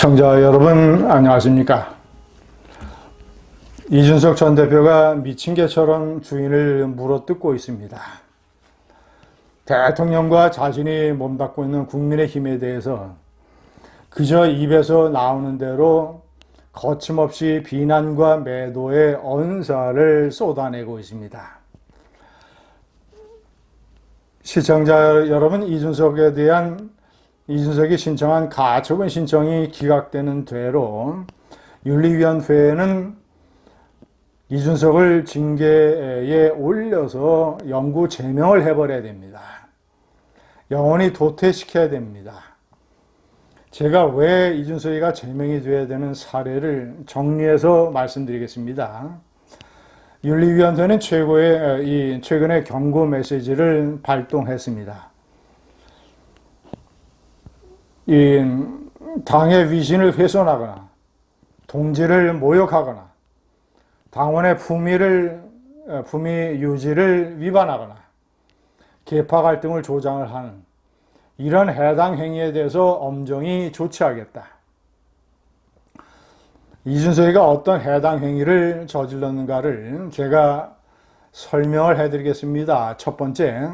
시청자 여러분 안녕하십니까? 이준석 전 대표가 미친 개처럼 주인을 물어뜯고 있습니다. 대통령과 자신이 몸담고 있는 국민의힘에 대해서 그저 입에서 나오는 대로 거침없이 비난과 매도의 언사를 쏟아내고 있습니다. 시청자 여러분, 이준석이 신청한 가처분 신청이 기각되는 대로 윤리위원회는 이준석을 징계에 올려서 영구 제명을 해버려야 됩니다. 영원히 도태시켜야 됩니다. 제가 왜 이준석이가 제명이 돼야 되는 사례를 정리해서 말씀드리겠습니다. 윤리위원회는 최근에 경고 메시지를 발동했습니다. 이 당의 위신을 훼손하거나 동지를 모욕하거나 당원의 품위 유지를 위반하거나 계파 갈등을 조장을 하는 이런 해당 행위에 대해서 엄정히 조치하겠다. 이준석이가 어떤 해당 행위를 저질렀는가를 제가 설명을 해드리겠습니다. 첫 번째,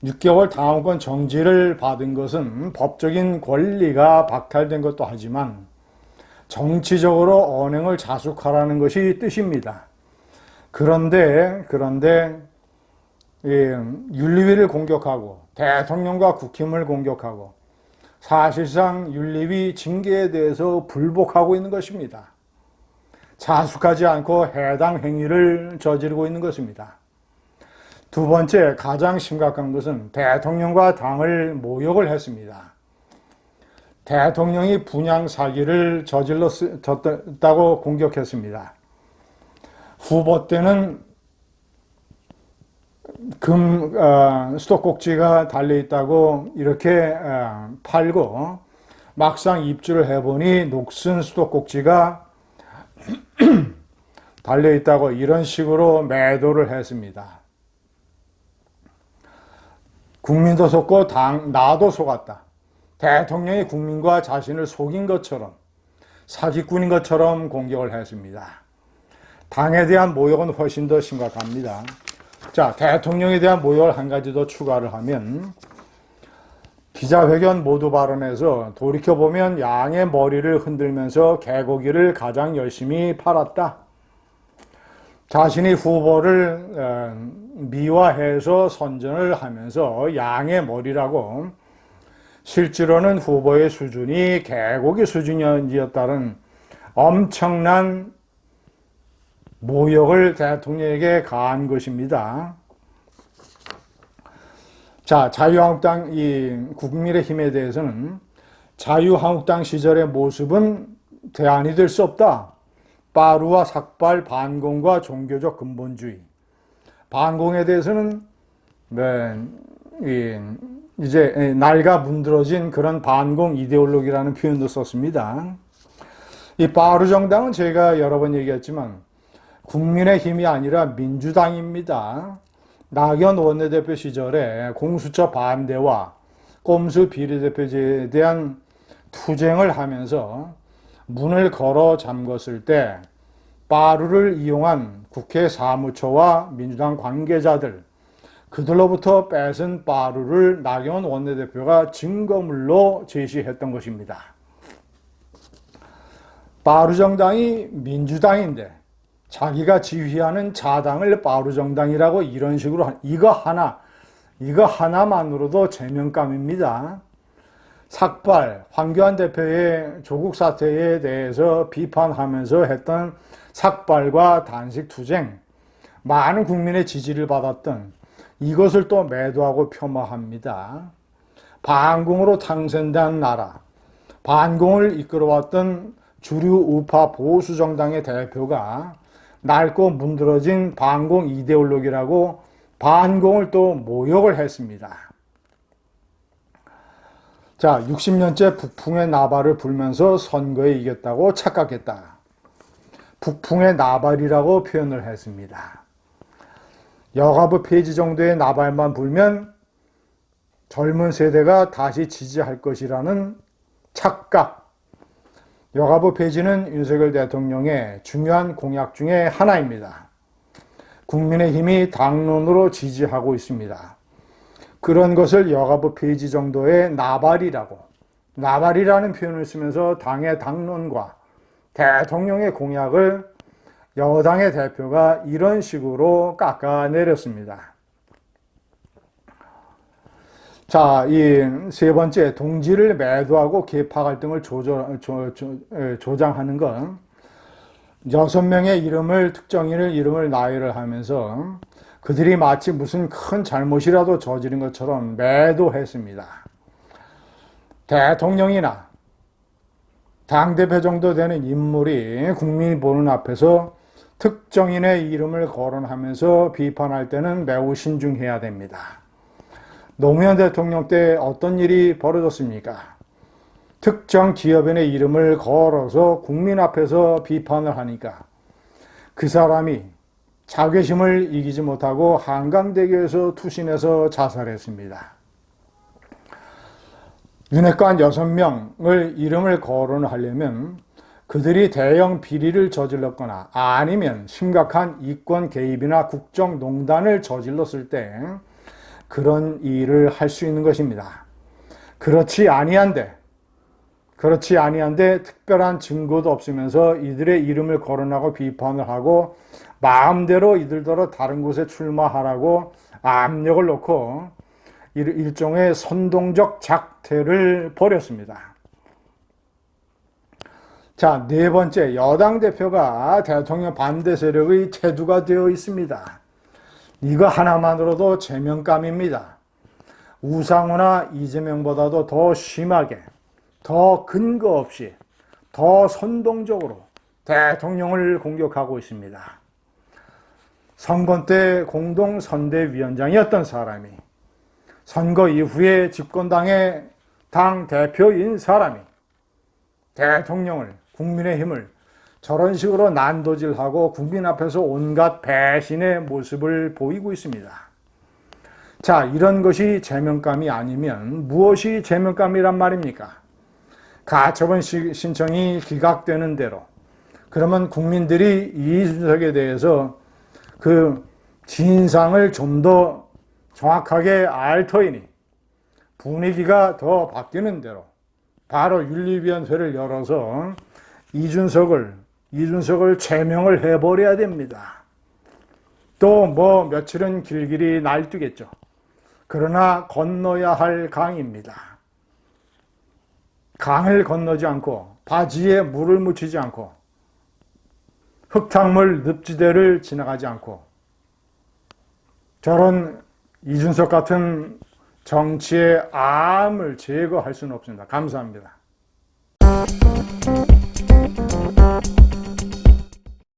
6개월 당원권 정지를 받은 것은 법적인 권리가 박탈된 것도 하지만 정치적으로 언행을 자숙하라는 것이 뜻입니다. 그런데 윤리위를 공격하고 대통령과 국힘을 공격하고 사실상 윤리위 징계에 대해서 불복하고 있는 것입니다. 자숙하지 않고 해당 행위를 저지르고 있는 것입니다. 두 번째, 가장 심각한 것은 대통령과 당을 모욕을 했습니다. 대통령이 분양 사기를 저질렀다고 공격했습니다. 후보 때는 수도꼭지가 달려있다고 이렇게 팔고 막상 입주를 해보니 녹슨 수도꼭지가 달려있다고 이런 식으로 매도를 했습니다. 국민도 속고 나도 속았다. 대통령이 국민과 자신을 속인 것처럼 사기꾼인 것처럼 공격을 했습니다. 당에 대한 모욕은 훨씬 더 심각합니다. 대통령에 대한 모욕을 한 가지 더 추가를 하면 기자회견 모두 발언에서 돌이켜보면 양의 머리를 흔들면서 개고기를 가장 열심히 팔았다. 자신이 후보를 미화해서 선전을 하면서 양의 머리라고 실제로는 후보의 수준이 개고기 수준이었다는 엄청난 모욕을 대통령에게 가한 것입니다. 자유한국당, 국민의힘에 대해서는 자유한국당 시절의 모습은 대안이 될 수 없다. 빠루와 삭발, 반공과 종교적 근본주의. 반공에 대해서는 이제 낡아 문드러진 그런 반공 이데올로기라는 표현도 썼습니다. 이 빠루 정당은 제가 여러 번 얘기했지만 국민의힘이 아니라 민주당입니다. 낙연 원내대표 시절에 공수처 반대와 꼼수 비례대표제에 대한 투쟁을 하면서 문을 걸어 잠궜을 때 빠루를 이용한 국회 사무처와 민주당 관계자들, 그들로부터 뺏은 빠루를 낙연 원내대표가 증거물로 제시했던 것입니다. 빠루 정당이 민주당인데 자기가 지휘하는 자당을 빠루 정당이라고 이런 식으로 이거 하나만으로도 제명감입니다. 삭발, 황교안 대표의 조국 사태에 대해서 비판하면서 했던 삭발과 단식 투쟁, 많은 국민의 지지를 받았던 이것을 또 매도하고 폄하합니다. 반공으로 당선된 나라, 반공을 이끌어왔던 주류 우파 보수 정당의 대표가 낡고 문드러진 반공 이데올로기라고 반공을 또 모욕을 했습니다. 60년째 북풍의 나발을 불면서 선거에 이겼다고 착각했다. 북풍의 나발이라고 표현을 했습니다. 여가부 폐지 정도의 나발만 불면 젊은 세대가 다시 지지할 것이라는 착각. 여가부 폐지는 윤석열 대통령의 중요한 공약 중에 하나입니다. 국민의힘이 당론으로 지지하고 있습니다. 그런 것을 여가부 폐지 정도의 나발이라는 표현을 쓰면서 당의 당론과 대통령의 공약을 여당의 대표가 이런 식으로 깎아내렸습니다. 자, 이 세 번째, 동지를 매도하고 계파 갈등을 조장하는 건 6명의 특정인을 이름을 나열을 하면서 그들이 마치 무슨 큰 잘못이라도 저지른 것처럼 매도했습니다. 대통령이나 당대표 정도 되는 인물이 국민이 보는 앞에서 특정인의 이름을 거론하면서 비판할 때는 매우 신중해야 됩니다. 노무현 대통령 때 어떤 일이 벌어졌습니까? 특정 기업인의 이름을 걸어서 국민 앞에서 비판을 하니까 그 사람이 자괴심을 이기지 못하고 한강대교에서 투신해서 자살했습니다. 윤핵관 6명을 이름을 거론하려면 그들이 대형 비리를 저질렀거나 아니면 심각한 이권 개입이나 국정농단을 저질렀을 때 그런 일을 할 수 있는 것입니다. 그렇지 아니한데 특별한 증거도 없으면서 이들의 이름을 거론하고 비판을 하고 마음대로 이들더러 다른 곳에 출마하라고 압력을 놓고 일종의 선동적 작태를 벌였습니다. 자, 네 번째, 여당 대표가 대통령 반대 세력의 태두가 되어 있습니다. 이거 하나만으로도 제명감입니다. 우상호나 이재명보다도 더 심하게, 더 근거 없이, 더 선동적으로 대통령을 공격하고 있습니다. 선거 때 공동선대위원장이었던 사람이, 선거 이후에 집권당의 당 대표인 사람이 대통령을, 국민의힘을 저런 식으로 난도질하고 국민 앞에서 온갖 배신의 모습을 보이고 있습니다. 자, 이런 것이 제명감이 아니면 무엇이 제명감이란 말입니까? 가처분 신청이 기각되는 대로, 그러면 국민들이 이준석에 대해서 그 진상을 좀 더 정확하게 알 터이니 분위기가 더 바뀌는 대로 바로 윤리위원회를 열어서 이준석을 제명을 해버려야 됩니다. 또 뭐 며칠은 길길이 날뛰겠죠. 그러나 건너야 할 강입니다. 강을 건너지 않고 바지에 물을 묻히지 않고 흙탕물 늪지대를 지나가지 않고 저런 이준석 같은 정치의 암을 제거할 수는 없습니다. 감사합니다.